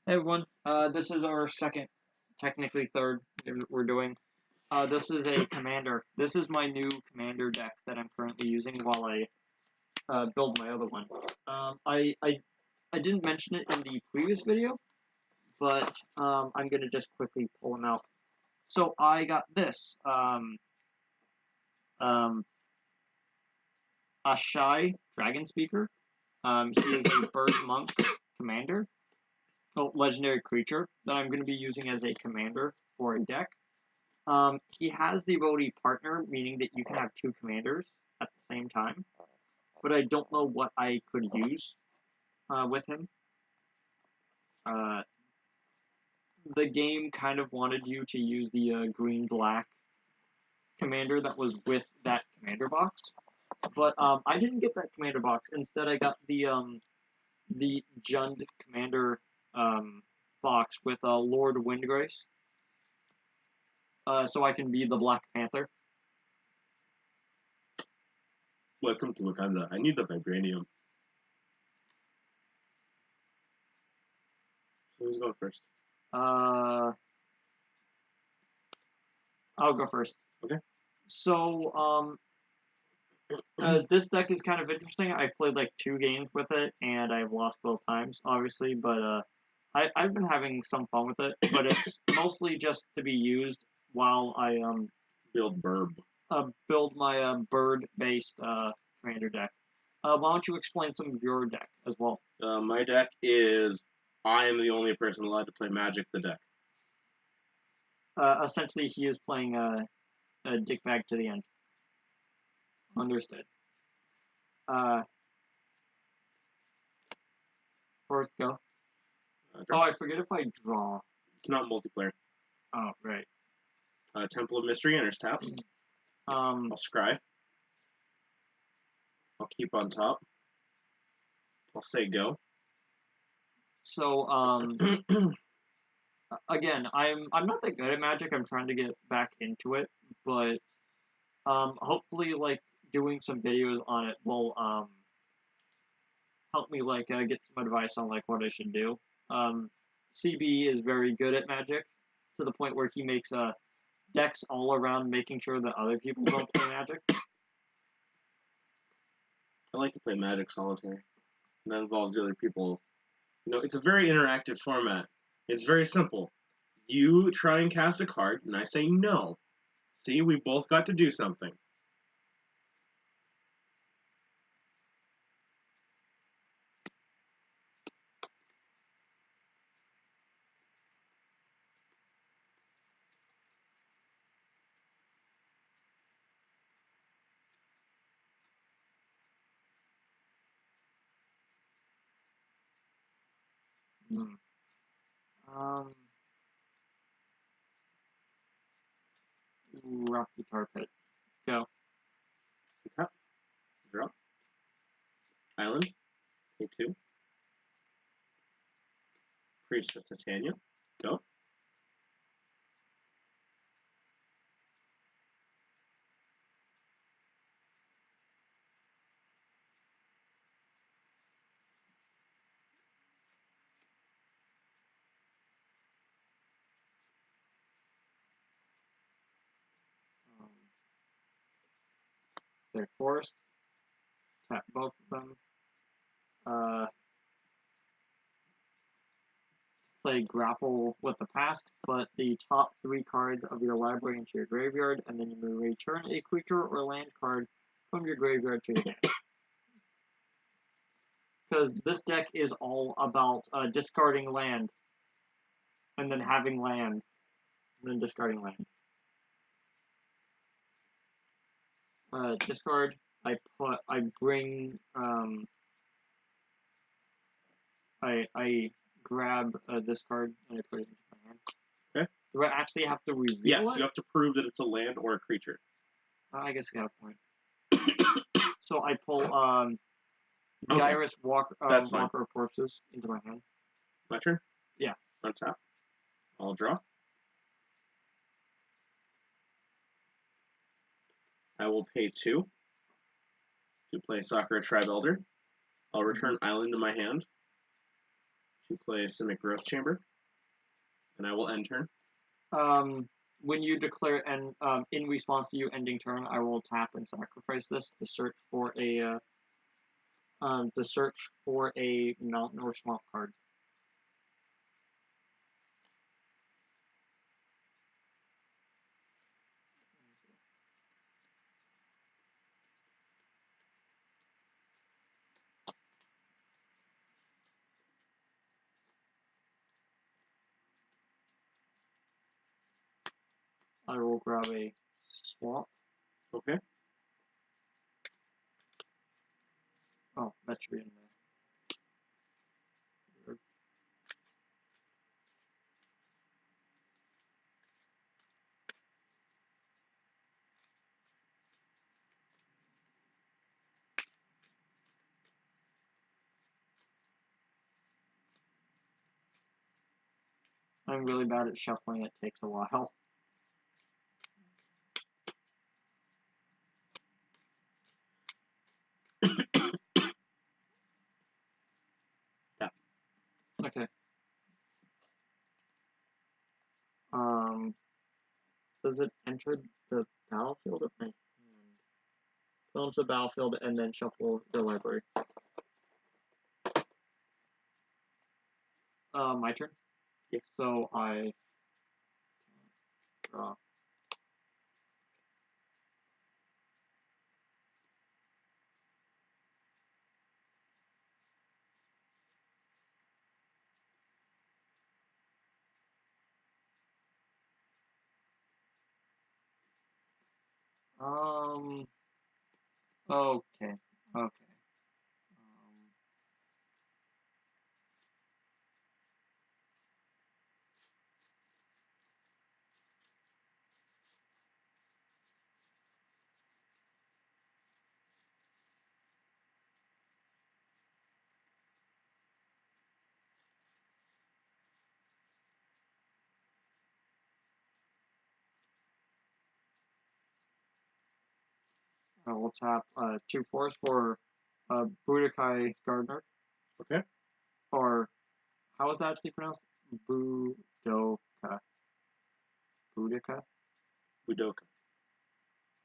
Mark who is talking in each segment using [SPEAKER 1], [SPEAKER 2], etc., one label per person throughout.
[SPEAKER 1] Hey everyone, this is our second, technically third, we're doing. This is a commander. This is my new commander deck that I'm currently using while I build my other one. I didn't mention it in the previous video, but I'm going to just quickly pull them out. So I got this, Ashai Dragon Speaker. He is a bird monk commander. Legendary creature that I'm going to be using as a commander for a deck. He has the ability partner, meaning that you can have two commanders at the same time, but I don't know what I could use with him. The game kind of wanted you to use the green-black commander that was with that commander box, but I didn't get that commander box. Instead, I got the Jund commander box with Lord Windgrace. So I can be the Black Panther.
[SPEAKER 2] Welcome to Wakanda. I need the vibranium. So who's going first?
[SPEAKER 1] I'll go first.
[SPEAKER 2] Okay.
[SPEAKER 1] So, this deck is kind of interesting. I've played like 2 games with it, and I've lost both times, obviously, but I've been having some fun with it, but it's mostly just to be used while I
[SPEAKER 2] build
[SPEAKER 1] my bird-based commander deck. Why don't you explain some of your deck as well?
[SPEAKER 2] My deck is I am the only person allowed to play Magic the deck.
[SPEAKER 1] Essentially, he is playing a dick bag to the end. Understood. First go. Oh, I forget if I draw.
[SPEAKER 2] It's not multiplayer.
[SPEAKER 1] Oh, right.
[SPEAKER 2] Temple of Mystery enters tap. I'll scry. I'll keep on top. I'll say go.
[SPEAKER 1] So, again, I'm not that good at Magic. I'm trying to get back into it, but hopefully, like, doing some videos on it will help me, like, get some advice on, like, what I should do. CB is very good at Magic, to the point where he makes decks all around making sure that other people don't play Magic.
[SPEAKER 2] I like to play Magic Solitaire. And that involves other people. You know, it's a very interactive format. It's very simple. You try and cast a card, and I say no. See, we both got to do something.
[SPEAKER 1] Rocky Tar Pit. Go.
[SPEAKER 2] Tap. Draw. Island. Pay 2. Priest of Titania. Go.
[SPEAKER 1] Their forest. Tap both of them. Play Grapple with the Past. Put the top 3 cards of your library into your graveyard, and then you may return a creature or land card from your graveyard to your deck. Because this deck is all about discarding land, and then having land, and then discarding land. Discard. I bring. I grab this card and I put it into my hand.
[SPEAKER 2] Okay.
[SPEAKER 1] Do I actually have to reveal it?
[SPEAKER 2] Yes, you have to prove that it's a land or a creature.
[SPEAKER 1] I guess I got a point. So I pull Gyrus Walker of Corpses into my hand.
[SPEAKER 2] My turn?
[SPEAKER 1] Yeah.
[SPEAKER 2] Untap. I'll draw. I will pay 2 to play Sakura Tribe Elder. I'll return Island to my hand. to play Simic Growth Chamber, and I will end turn.
[SPEAKER 1] When you declare and in response to you ending turn, I will tap and sacrifice this to search for a mountain or swamp card. I will grab a swamp.
[SPEAKER 2] Okay.
[SPEAKER 1] Oh, that should be in there. I'm really bad at shuffling. It takes a while.
[SPEAKER 2] Yeah.
[SPEAKER 1] Okay. Does it enter the battlefield of my hand? Fill into the battlefield and then shuffle the library. My turn?
[SPEAKER 2] Yes.
[SPEAKER 1] So I draw. Okay. Okay. I will tap 2 forests for Budokai Gardener.
[SPEAKER 2] Okay.
[SPEAKER 1] Or, how is that actually pronounced? Budoka. Budoka?
[SPEAKER 2] Budoka.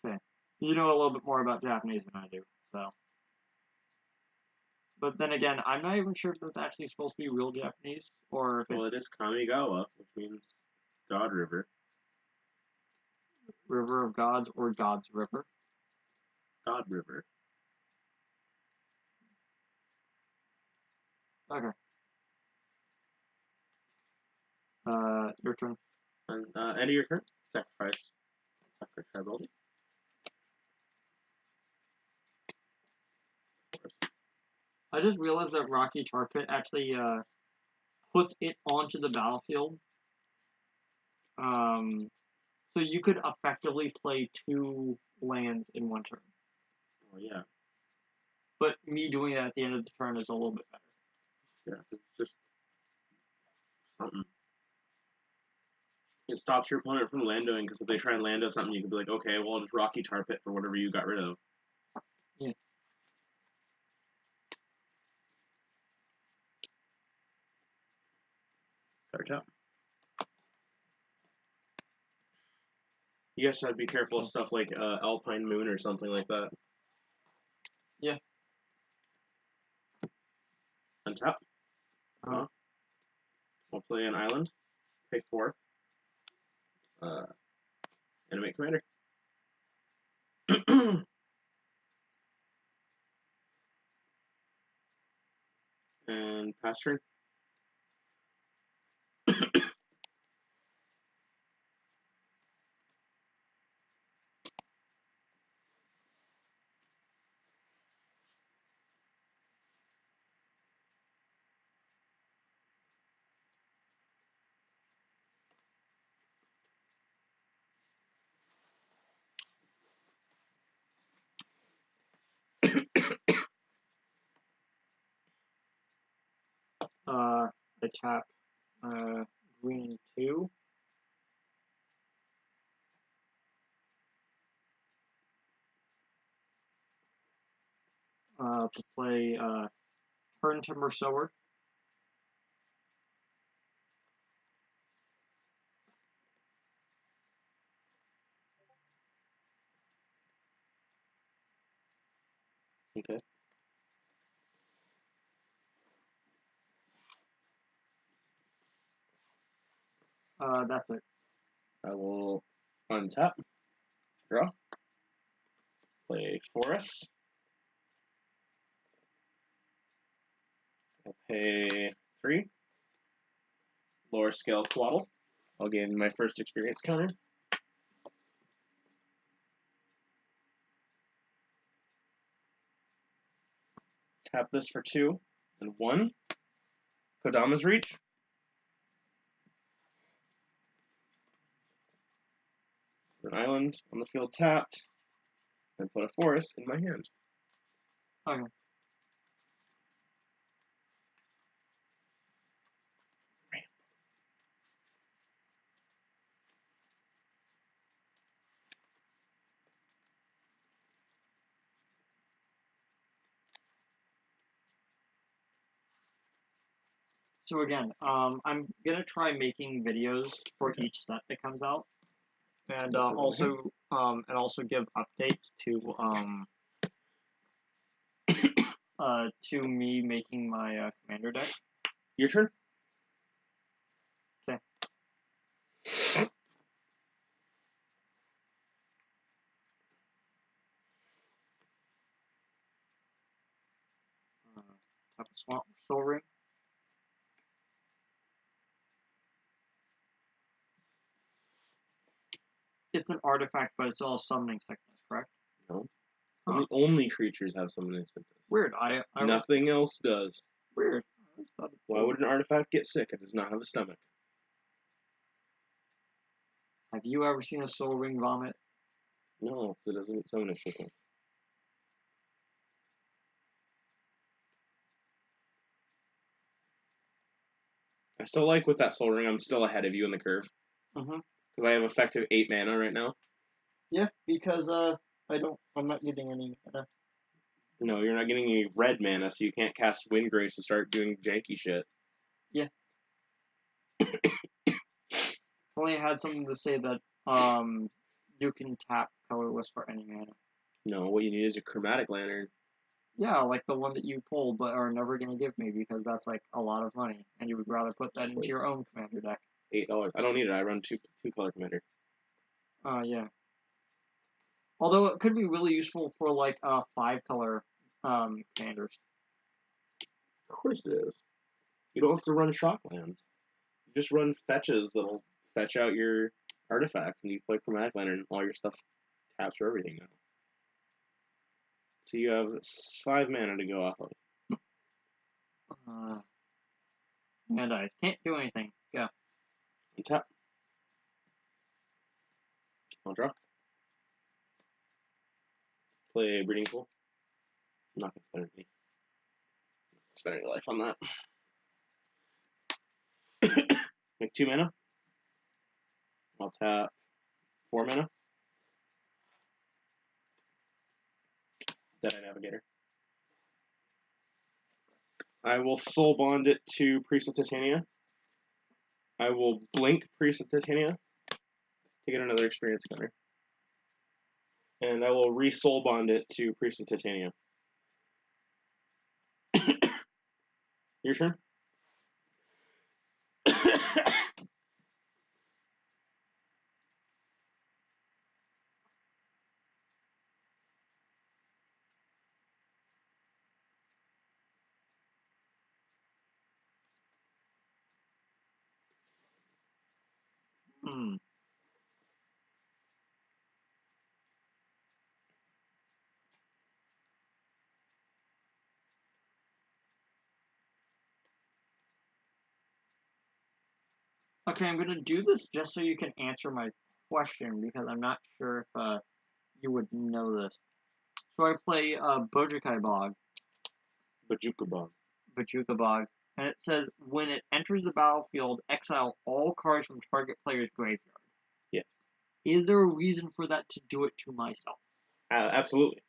[SPEAKER 1] Okay. You know a little bit more about Japanese than I do, so. But then again, I'm not even sure if that's actually supposed to be real Japanese, or if
[SPEAKER 2] Well,
[SPEAKER 1] it's
[SPEAKER 2] it is Kamigawa, which means God River.
[SPEAKER 1] River of Gods or God's River.
[SPEAKER 2] God River.
[SPEAKER 1] Okay. Your turn.
[SPEAKER 2] And end of your turn. Sacrifice tribal.
[SPEAKER 1] I just realized that Rocky Tar Pit actually puts it onto the battlefield. So you could effectively play 2 lands in 1 turn.
[SPEAKER 2] Oh yeah.
[SPEAKER 1] But me doing that at the end of the turn is a little bit better.
[SPEAKER 2] Yeah, it's just something. It stops your opponent from landoing, because if they try and lando something, you can be like, okay, well, I'll just Rocky Tar Pit for whatever you got rid of.
[SPEAKER 1] Yeah.
[SPEAKER 2] Card top. You guys should be careful of stuff like Alpine Moon or something like that.
[SPEAKER 1] Yeah.
[SPEAKER 2] Untap. We'll play an island. Pay 4. Animate Commander. And pass turn.
[SPEAKER 1] I tap green 2. To play Turn Timber Sower.
[SPEAKER 2] Okay.
[SPEAKER 1] That's it.
[SPEAKER 2] I will untap, draw, play Forest. I'll pay 3. Lower scale Twaddle. I'll gain my first experience counter. Tap this for 2 and 1. Kodama's Reach. An island on the field tapped, and put a forest in my hand.
[SPEAKER 1] Okay. So again, I'm gonna try making videos for each set that comes out, and also give updates to me making my commander deck.
[SPEAKER 2] Your turn.
[SPEAKER 1] Okay. Tap a Swamp Soul Ring. It's an artifact, but it's all summoning sickness, correct?
[SPEAKER 2] No.
[SPEAKER 1] Huh.
[SPEAKER 2] Only creatures have summoning sickness.
[SPEAKER 1] Weird.
[SPEAKER 2] Nothing else does.
[SPEAKER 1] Weird.
[SPEAKER 2] Why would an artifact get sick? It does not have a stomach.
[SPEAKER 1] Have you ever seen a Soul Ring vomit?
[SPEAKER 2] No, it doesn't get summoning sickness. I still like with that Soul Ring, I'm still ahead of you in the curve.
[SPEAKER 1] Mm-hmm.
[SPEAKER 2] Because I have effective 8 mana right now.
[SPEAKER 1] Yeah, because I'm not getting any mana.
[SPEAKER 2] No, you're not getting any red mana, so you can't cast Windgrace to start doing janky shit.
[SPEAKER 1] Yeah. Only had something to say that you can tap colorless for any mana.
[SPEAKER 2] No, what you need is a chromatic lantern.
[SPEAKER 1] Yeah, like the one that you pulled but are never gonna give me because that's like a lot of money, and you would rather put that into your own commander deck.
[SPEAKER 2] $8. I don't need it. I run two color commander.
[SPEAKER 1] Yeah. Although it could be really useful for like 5-color commanders.
[SPEAKER 2] Of course it is. You don't have to run shocklands. You just run fetches that'll fetch out your artifacts, and you play chromatic lantern, and all your stuff taps for everything now. So you have 5 mana to go off of.
[SPEAKER 1] And I can't do anything. Go.
[SPEAKER 2] Tap. I'll draw. Play Breeding Pool. I'm not going to spend any. Spend any life on that. Make 2 mana. I'll tap 4 mana. Deadeye Navigator. I will Soul Bond it to Priest of Titania. I will blink Priest of Titania to get another experience counter. And I will re-Soul Bond it to Priest of Titania. Your turn.
[SPEAKER 1] Okay, I'm gonna do this just so you can answer my question because I'm not sure if you would know this. So I play Bojukai Bog.
[SPEAKER 2] Bajuka Bog.
[SPEAKER 1] Bojuka Bog. And it says, when it enters the battlefield, exile all cards from target player's graveyard.
[SPEAKER 2] Yeah.
[SPEAKER 1] Is there a reason for that to do it to myself?
[SPEAKER 2] Absolutely.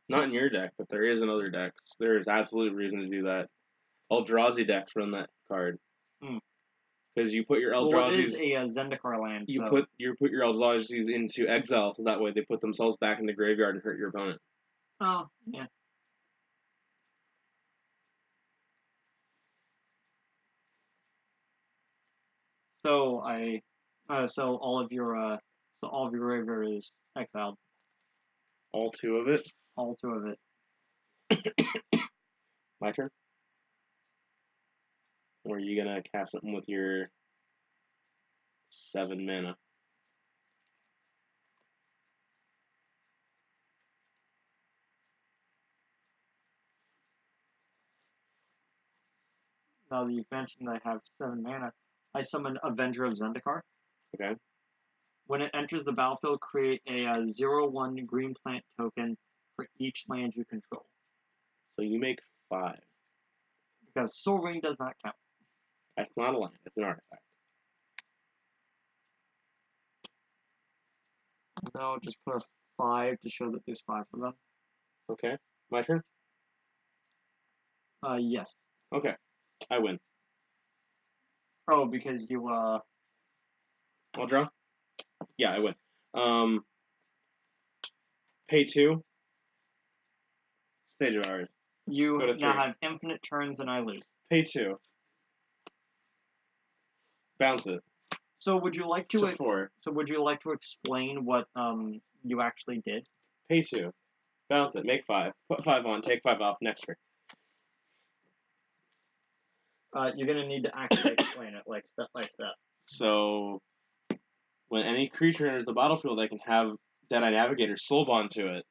[SPEAKER 2] Not in your deck, but there is in other decks. There is absolute reason to do that. Eldrazi decks run that card. Because Because you put your
[SPEAKER 1] Well, it is
[SPEAKER 2] Eldrazi's...
[SPEAKER 1] a Zendikar land,
[SPEAKER 2] You
[SPEAKER 1] so...
[SPEAKER 2] put your Eldrazi's into exile, so that way they put themselves back in the graveyard and hurt your opponent.
[SPEAKER 1] Oh, yeah. So so all of your graveyard is exiled.
[SPEAKER 2] All 2 of it?
[SPEAKER 1] All 2 of it.
[SPEAKER 2] My turn? Or are you gonna cast something with your 7 mana?
[SPEAKER 1] Now that you've mentioned I have 7 mana, I summon Avenger of Zendikar.
[SPEAKER 2] Okay.
[SPEAKER 1] When it enters the battlefield, create a 0/1 green plant token for each land you control.
[SPEAKER 2] So you make 5.
[SPEAKER 1] Because Soul Ring does not count.
[SPEAKER 2] That's not a land, it's an artifact.
[SPEAKER 1] Now I'll just put a 5 to show that there's 5 of them.
[SPEAKER 2] Okay. My turn?
[SPEAKER 1] Yes.
[SPEAKER 2] Okay. I win.
[SPEAKER 1] Oh, because you,
[SPEAKER 2] I'll draw? Yeah, I win. Pay 2. Stage of Ours.
[SPEAKER 1] You now have infinite turns and I lose.
[SPEAKER 2] Pay 2. Bounce it.
[SPEAKER 1] So would you like to
[SPEAKER 2] 4.
[SPEAKER 1] So would you like to explain what you actually did?
[SPEAKER 2] Pay 2. Bounce it. Make 5. Put 5 on. Take 5 off. Next turn.
[SPEAKER 1] You're gonna need to actually explain it, like step by step.
[SPEAKER 2] So, when any creature enters the battlefield, I can have Deadeye Navigator soul bond to it.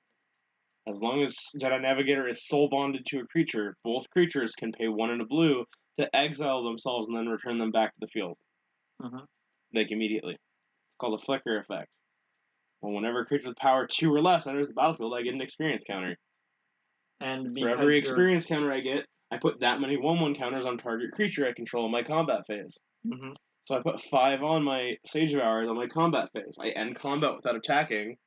[SPEAKER 2] As long as Deadeye Navigator is soul bonded to a creature, both creatures can pay 1 and a blue to exile themselves and then return them back to the field. Like immediately. It's called a flicker effect. Well, whenever a creature with power 2 or less enters the battlefield, I get an experience counter.
[SPEAKER 1] And
[SPEAKER 2] for every experience counter I get, I put that many 1/1 counters on target creature I control in my combat phase. So I put 5 on my Sage of Hours on my combat phase. I end combat without attacking.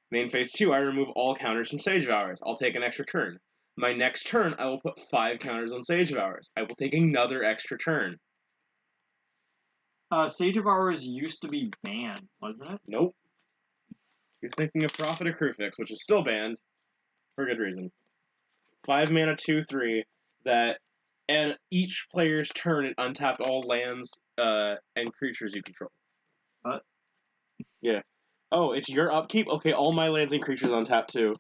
[SPEAKER 2] Main phase 2, I remove all counters from Sage of Hours. I'll take an extra turn. My next turn, I will put 5 counters on Sage of Hours. I will take another extra turn.
[SPEAKER 1] Sage of Hours used to be banned, wasn't it?
[SPEAKER 2] Nope. You're thinking of Prophet of Krufix, which is still banned, for good reason. 5 mana, 2/3, that, and each player's turn it untapped all lands and creatures you control.
[SPEAKER 1] What?
[SPEAKER 2] Yeah. Oh, it's your upkeep? Okay, all my lands and creatures on tap too.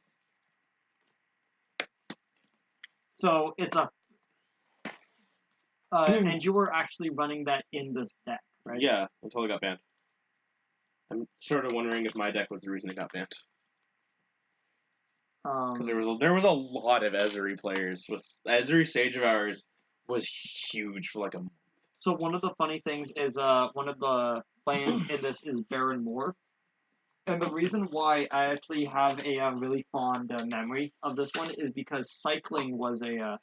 [SPEAKER 1] So it's a... and you were actually running that in this deck, right?
[SPEAKER 2] Yeah, until it got banned. I'm sort of wondering if my deck was the reason it got banned. Because there was a lot of Ezuri players. Ezuri Sage of Ours was huge for like a month.
[SPEAKER 1] So one of the funny things is one of the lands in this is Baron Moor. And the reason why I actually have a really fond memory of this one is because cycling was a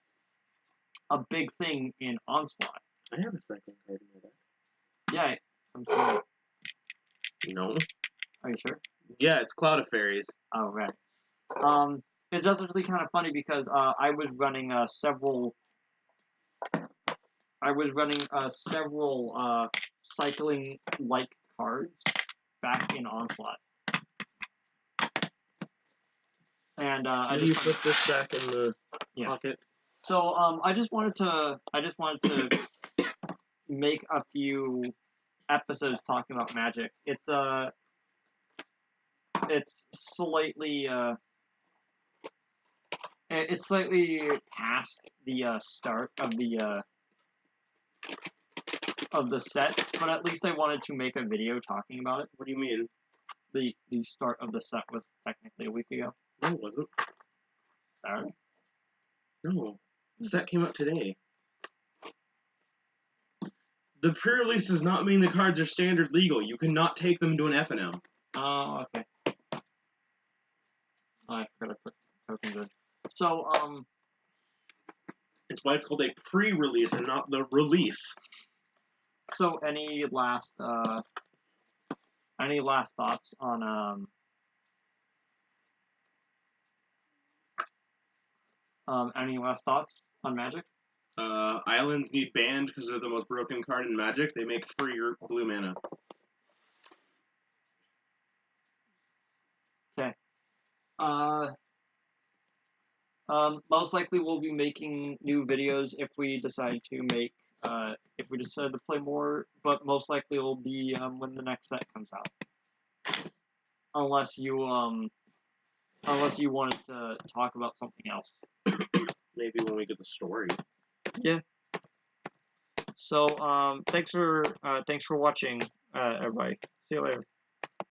[SPEAKER 1] big thing in Onslaught.
[SPEAKER 2] I have a cycling card in my deck.
[SPEAKER 1] Yeah, I'm sure.
[SPEAKER 2] No.
[SPEAKER 1] Are you sure?
[SPEAKER 2] Yeah, it's Cloud of Fairies.
[SPEAKER 1] Oh, right. It's just actually kind of funny because I was running several cycling-like cards back in Onslaught. And I just
[SPEAKER 2] put this back in the pocket.
[SPEAKER 1] So I just wanted to make a few episodes talking about Magic. It's slightly past the start of the set, but at least I wanted to make a video talking about it.
[SPEAKER 2] What do you mean?
[SPEAKER 1] The start of the set was technically a week ago.
[SPEAKER 2] No, it wasn't.
[SPEAKER 1] Saturday?
[SPEAKER 2] No. The set came out today. The pre-release does not mean the cards are standard legal. You cannot take them to an FNM.
[SPEAKER 1] Oh, okay. Oh, I forgot to put tokens in. So,
[SPEAKER 2] It's why it's called a pre-release and not the release.
[SPEAKER 1] So, any last thoughts on any last thoughts on Magic?
[SPEAKER 2] Islands need banned because they're the most broken card in Magic. They make free your blue mana.
[SPEAKER 1] Okay. Most likely we'll be making new videos if we decide to make, if we decide to play more, but most likely it will be, when the next set comes out. Unless you wanted to talk about something else.
[SPEAKER 2] Maybe when we get the story.
[SPEAKER 1] Yeah. So, thanks for watching, everybody. See you later.